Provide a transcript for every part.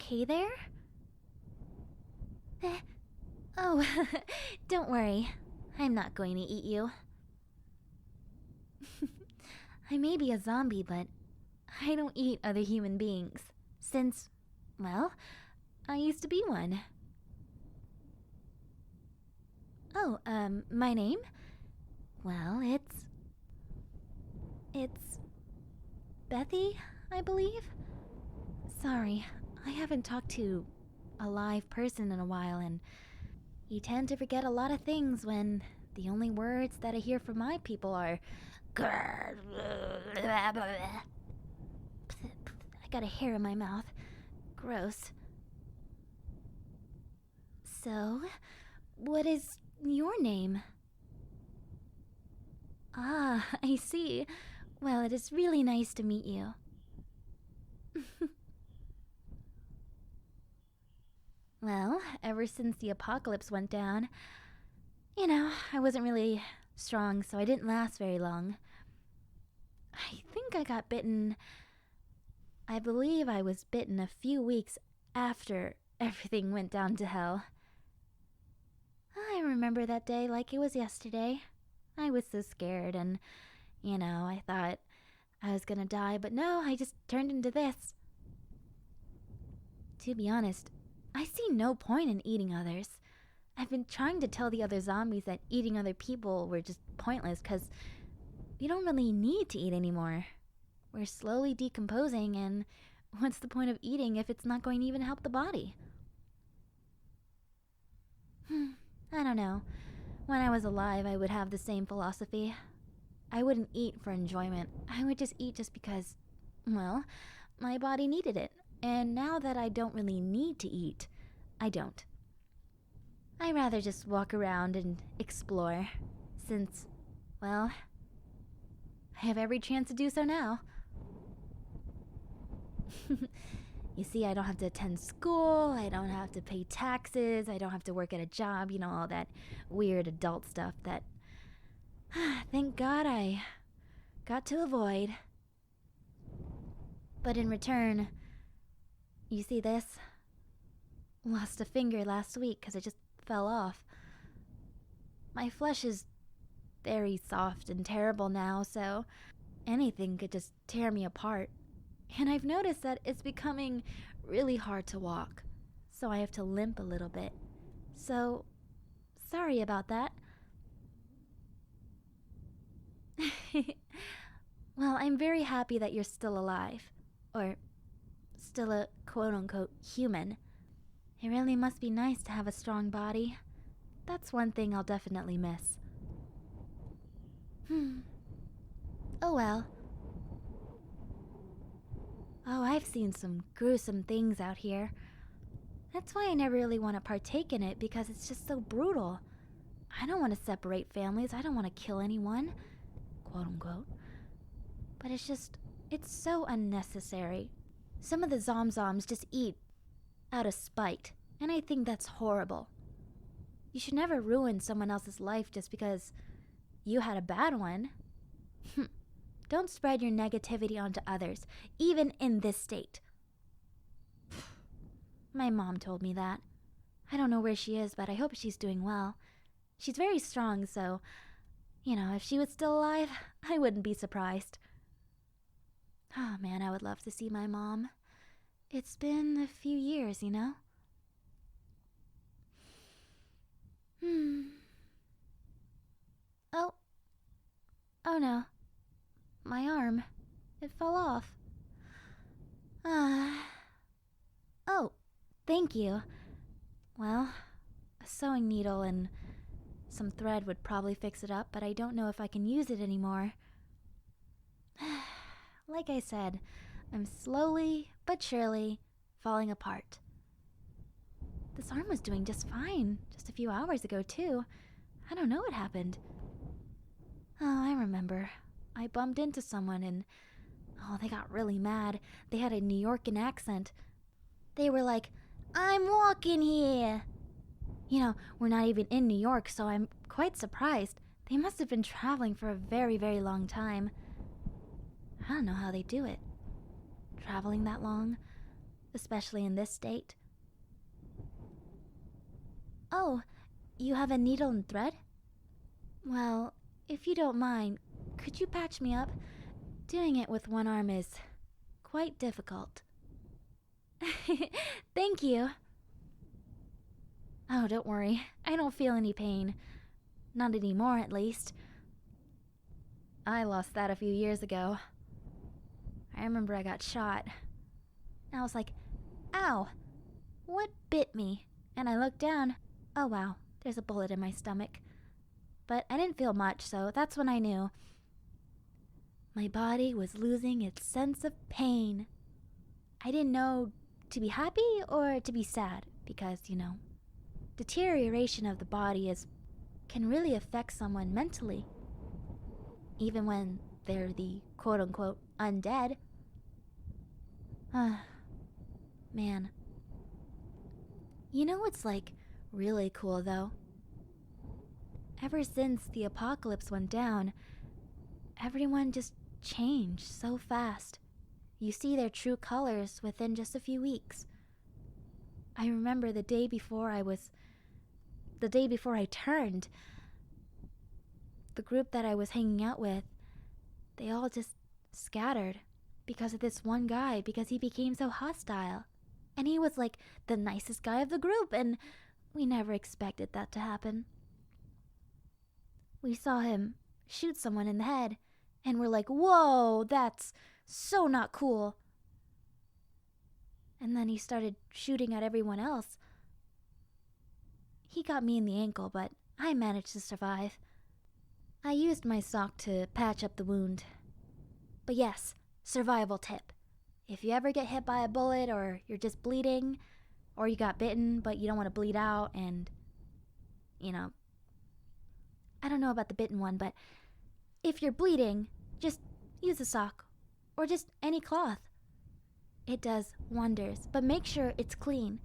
okay there? Oh, don't worry. I'm not going to eat you. I may be a zombie, but I don't eat other human beings. Since, well, I used to be one. Oh, my name? Well, it's Bethy, I believe? Sorry, I haven't talked to a live person in a while, and you tend to forget a lot of things when the only words that I hear from my people are I got a hair in my mouth. Gross. So, what is your name? Ah, I see. Well, it is really nice to meet you. Well, ever since the apocalypse went down, I wasn't really strong, so I didn't last very long. I think I got bitten. I believe I was bitten a few weeks after everything went down to hell. I remember that day like it was yesterday. I was so scared, and, I thought I was gonna die, but no, I just turned into this. To be honest, I see no point in eating others. I've been trying to tell the other zombies that eating other people were just pointless because we don't really need to eat anymore. We're slowly decomposing, and what's the point of eating if it's not going to even help the body? I don't know. When I was alive, I would have the same philosophy. I wouldn't eat for enjoyment. I would just eat just because, well, my body needed it. And now that I don't really need to eat, I don't. I rather just walk around and explore, since, well, I have every chance to do so now. You see, I don't have to attend school, I don't have to pay taxes, I don't have to work at a job, all that weird adult stuff that, thank God I got to avoid. But in return, you see this? Lost a finger last week because it just fell off. My flesh is very soft and terrible now, so anything could just tear me apart. And I've noticed that it's becoming really hard to walk, so I have to limp a little bit. So, sorry about that. Well, I'm very happy that you're still alive. Or, still a quote-unquote human. It really must be nice to have a strong body. That's one thing I'll definitely miss. Oh well. Oh, I've seen some gruesome things out here. That's why I never really want to partake in it, because it's just so brutal. I don't want to separate families. I don't want to kill anyone, quote unquote. But it's so unnecessary. Some of the zomzoms just eat out of spite, and I think that's horrible. You should never ruin someone else's life just because you had a bad one. Don't spread your negativity onto others, even in this state. My mom told me that. I don't know where she is, but I hope she's doing well. She's very strong, so, if she was still alive, I wouldn't be surprised. Oh man, I would love to see my mom. It's been a few years, Oh. Oh no. My arm. It fell off. Oh, thank you. Well, a sewing needle and some thread would probably fix it up, but I don't know if I can use it anymore. Like I said, I'm slowly but surely falling apart. This arm was doing just fine just a few hours ago, too. I don't know what happened. Oh, I remember. I bumped into someone and, they got really mad. They had a New Yorkan accent. They were like, "I'm walking here." We're not even in New York, so I'm quite surprised. They must have been traveling for a very, very long time. I don't know how they do it. Traveling that long. especially in this state. Oh, you have a needle and thread? Well, if you don't mind, could you patch me up? Doing it with one arm is quite difficult. Thank you. Oh, don't worry. I don't feel any pain. Not anymore, at least. I lost that a few years ago. I remember I got shot. I was like, ow, what bit me? And I looked down. Oh wow, there's a bullet in my stomach. But I didn't feel much, so that's when I knew. My body was losing its sense of pain. I didn't know to be happy or to be sad because, deterioration of the body can really affect someone mentally. Even when they're the quote-unquote undead. Man. You know what's really cool though? Ever since the apocalypse went down, everyone just changed so fast. You see their true colors within just a few weeks. I remember the day before I turned, the group that I was hanging out with, they all just scattered because of this one guy, because he became so hostile. And he was the nicest guy of the group, and we never expected that to happen. We saw him shoot someone in the head, and we're like, whoa, that's so not cool. And then he started shooting at everyone else. He got me in the ankle, but I managed to survive. I used my sock to patch up the wound. But yes, survival tip. If you ever get hit by a bullet, or you're just bleeding, or you got bitten but you don't want to bleed out, and, I don't know about the bitten one, but if you're bleeding, just use a sock, or just any cloth. It does wonders, but make sure it's clean.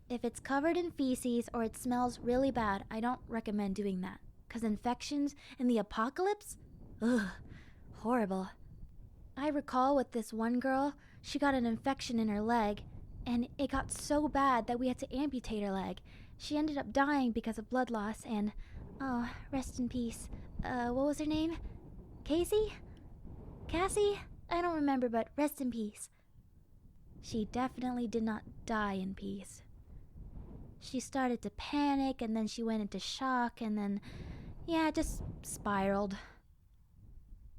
If it's covered in feces or it smells really bad, I don't recommend doing that. Because infections in the apocalypse? Ugh, horrible. I recall with this one girl, she got an infection in her leg, and it got so bad that we had to amputate her leg. She ended up dying because of blood loss, and, oh, rest in peace. What was her name? Cassie? Cassie? I don't remember, but rest in peace. She definitely did not die in peace. She started to panic, and then she went into shock, and then, it just spiraled.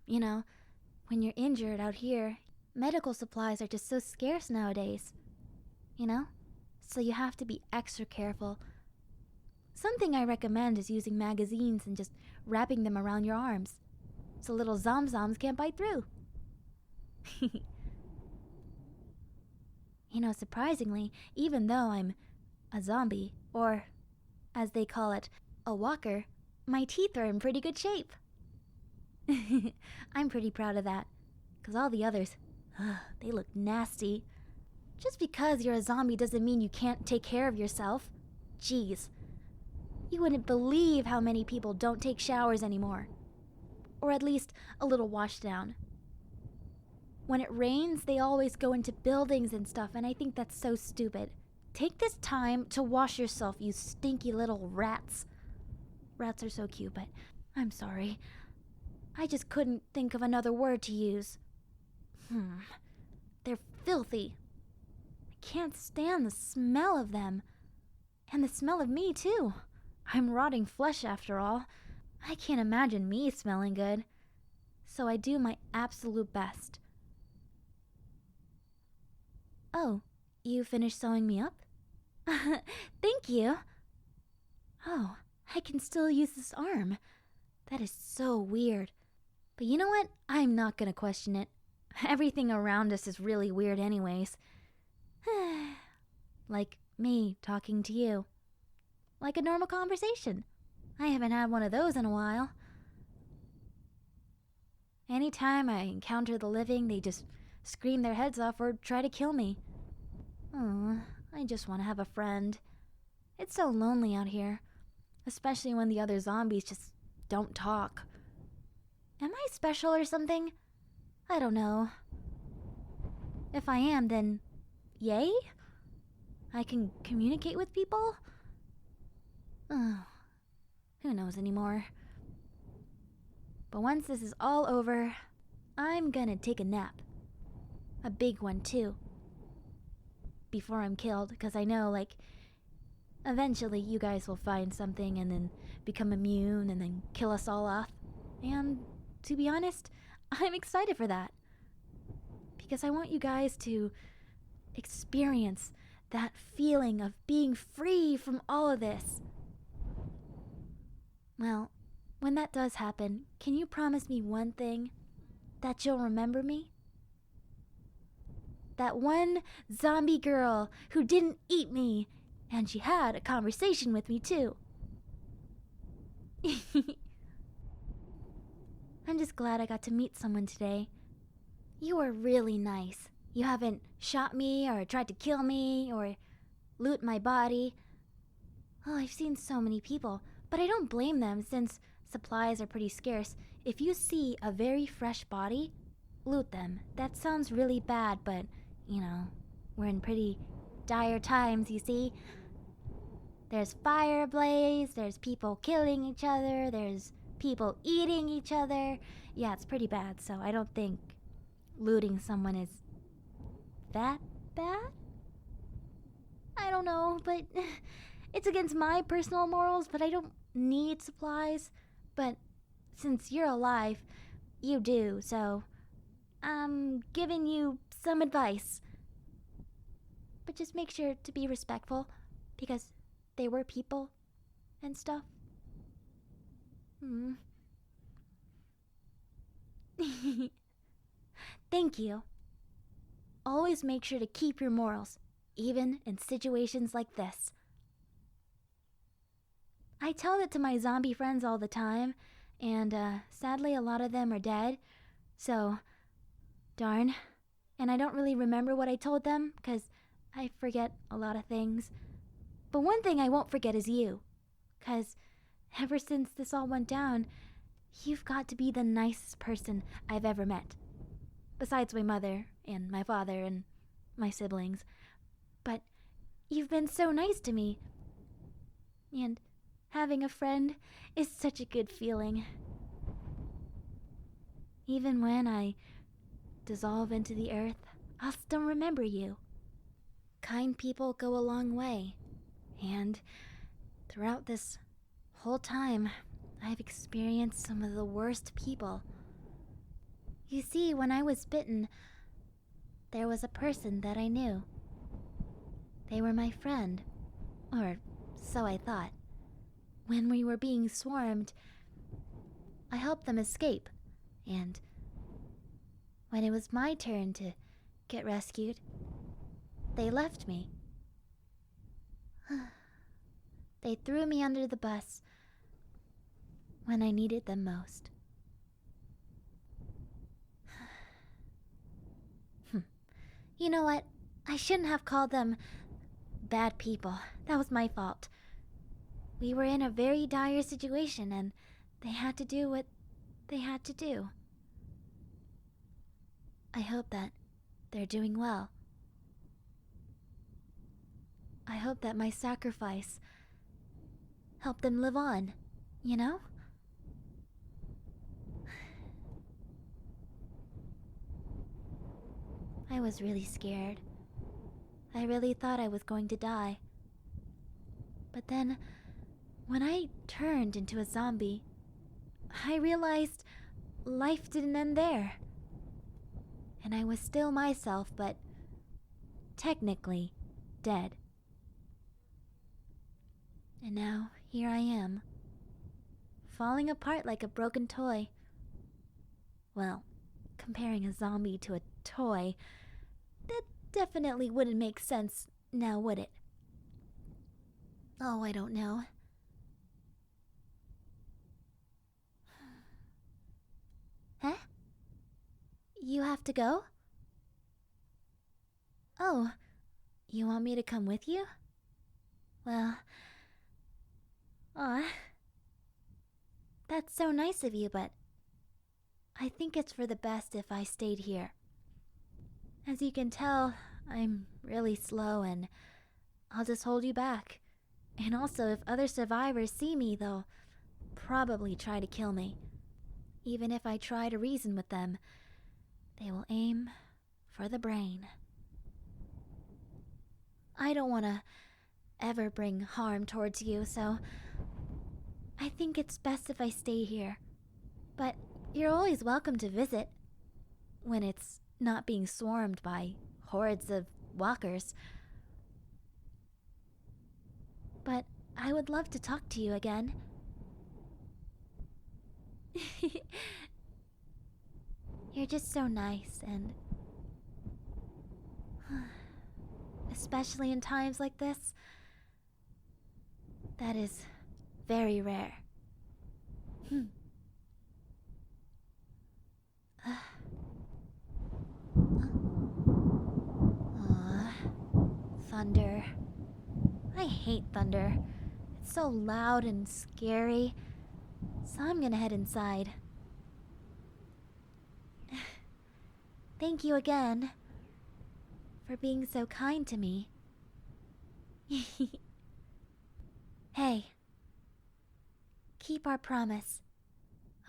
When you're injured out here, medical supplies are just so scarce nowadays. So you have to be extra careful. Something I recommend is using magazines and just wrapping them around your arms, so little zomzoms can't bite through. Surprisingly, even though I'm a zombie, or, as they call it, a walker, my teeth are in pretty good shape. I'm pretty proud of that, because all the others, they look nasty. Just because you're a zombie doesn't mean you can't take care of yourself. Jeez. You wouldn't believe how many people don't take showers anymore. Or at least a little wash down. When it rains, they always go into buildings and stuff, and I think that's so stupid. Take this time to wash yourself, you stinky little rats. Rats are so cute, but I'm sorry. I just couldn't think of another word to use. They're filthy. I can't stand the smell of them. And the smell of me, too. I'm rotting flesh, after all. I can't imagine me smelling good. So I do my absolute best. Oh, you finished sewing me up? Thank you. Oh, I can still use this arm. That is so weird. But you know what? I'm not gonna question it. Everything around us is really weird anyways. Like me talking to you. Like a normal conversation. I haven't had one of those in a while. Anytime I encounter the living, they just scream their heads off or try to kill me. I just want to have a friend. It's so lonely out here, especially when the other zombies just don't talk. Am I special or something? I don't know. If I am, then yay? I can communicate with people? Oh, who knows anymore. But once this is all over, I'm gonna take a nap. A big one, too. Before I'm killed, because I know, like, eventually you guys will find something and then become immune and then kill us all off. And to be honest, I'm excited for that. Because I want you guys to experience that feeling of being free from all of this. Well, when that does happen, can you promise me one thing? That you'll remember me? That one zombie girl who didn't eat me, and she had a conversation with me too. I'm just glad I got to meet someone today. You are really nice. You haven't shot me or tried to kill me or loot my body. Oh, I've seen so many people, but I don't blame them since supplies are pretty scarce. If you see a very fresh body, loot them. That sounds really bad, but, you know, we're in pretty dire times, you see. There's fire ablaze, there's people killing each other, there's people eating each other. Yeah, it's pretty bad, so I don't think looting someone is that bad? I don't know, but it's against my personal morals, but I don't need supplies. But since you're alive, you do, so I'm giving you some advice. But just make sure to be respectful, because they were people and stuff. Thank you. Always make sure to keep your morals, even in situations like this. I tell it to my zombie friends all the time, and sadly a lot of them are dead, so darn. And I don't really remember what I told them, because I forget a lot of things. But one thing I won't forget is you, because ever since this all went down, you've got to be the nicest person I've ever met. Besides my mother, and my father, and my siblings. But you've been so nice to me. And having a friend is such a good feeling. Even when I dissolve into the earth, I'll still remember you. Kind people go a long way. And throughout this whole time, I've experienced some of the worst people. You see, when I was bitten, there was a person that I knew. They were my friend, or so I thought. When we were being swarmed, I helped them escape, and when it was my turn to get rescued, they left me. They threw me under the bus when I needed them most. You know what? I shouldn't have called them bad people. That was my fault. We were in a very dire situation and they had to do what they had to do. I hope that they're doing well. I hope that my sacrifice helped them live on, you know? I was really scared. I really thought I was going to die. But then, when I turned into a zombie, I realized life didn't end there. And I was still myself, but technically dead. And now, here I am, falling apart like a broken toy. Well, comparing a zombie to a toy, that definitely wouldn't make sense now, would it? Oh, I don't know. Huh? You have to go? Oh, you want me to come with you? Well, that's so nice of you, but I think it's for the best if I stayed here. As you can tell, I'm really slow and I'll just hold you back. And also, if other survivors see me, they'll probably try to kill me. Even if I try to reason with them, they will aim for the brain. I don't want to ever bring harm towards you, so I think it's best if I stay here. But you're always welcome to visit, when it's not being swarmed by hordes of walkers. But I would love to talk to you again. You're just so nice, and especially in times like this, that is very rare. Aw, thunder. I hate thunder. It's so loud and scary. So I'm gonna head inside. Thank you again for being so kind to me. Hey, keep our promise,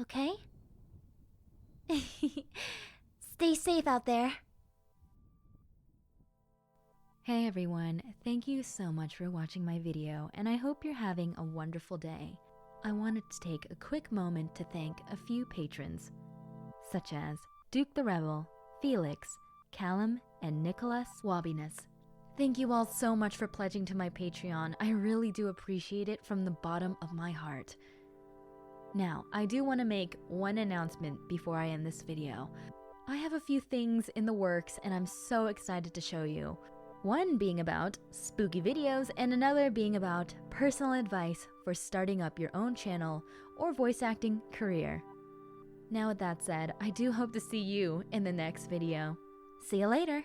okay? Stay safe out there. Hey everyone, thank you so much for watching my video, and I hope you're having a wonderful day. I wanted to take a quick moment to thank a few patrons, such as Duke the Rebel, Felix, Callum, and Nicholas Wabbiness. Thank you all so much for pledging to my Patreon. I really do appreciate it from the bottom of my heart. Now, I do want to make one announcement before I end this video. I have a few things in the works and I'm so excited to show you. One being about spooky videos and another being about personal advice for starting up your own channel or voice acting career. Now with that said, I do hope to see you in the next video. See you later!